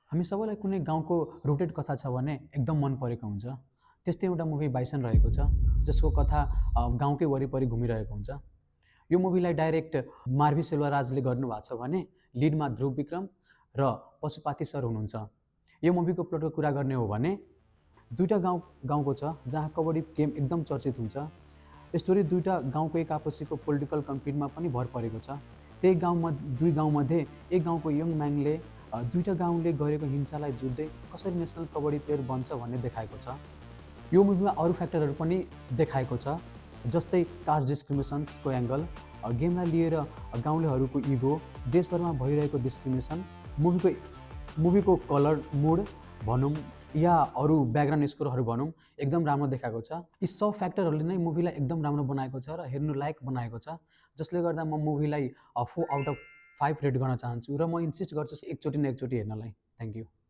हामी सबैलाई कुनै गाउँको रुटेड कथा छ भने एकदम मन परेको हुन्छ। त्यस्तै एउटा मुभी बाइसन रहेको छ, जसको कथा गाउँकै वरिपरि घुमिरहेको हुन्छ। यो मुभीलाई डाइरेक्ट मार्वी सेल्वराजले गर्नुभएको छ भने लिडमा ध्रुव विक्रम र पशुपाति सर हुनुहुन्छ। यो मुभीको प्लटको कुरा गर्ने हो भने दुईटा गाउँको छ जहाँ कबड्डी गेम एकदम चर्चित हुन्छ। स्टोरी दुईटा गाउँको एक आपसीको पोलिटिकल कम्पिटमा पनि भर परेको छ। त्यही दुई गाउँमध्ये एक गाउँको यङ म्याङले दुईटा गाउँले गरेको हिंसालाई जुझ्दै कसरी नेसनल कबड्डी प्लेयर बन्छ भन्ने देखाएको छ। यो मुभीमा अरू फ्याक्टरहरू पनि देखाएको छ, जस्तै कास्ट डिस्क्रिमिनेसन्सको एङ्गल, गेमलाई लिएर गाउँलेहरूको इगो, देशभरमा भइरहेको डिस्क्रिमिनेसन, मुभीको कलर मुड भनौँ या अरू ब्याकग्राउन्ड स्कोरहरू भनौँ एकदम राम्रो देखाएको छ। यी सब फ्याक्टरहरूले नै मुभीलाई एकदम राम्रो बनाएको छ र हेर्नु लायक बनाएको छ, जसले गर्दा म मुभीलाई 4 आउट अफ 5 रेट गर्न चाहन्छु र म इन्सिस्ट गर्छु एकचोटि न एकचोटि हेर्नलाई। Thank you.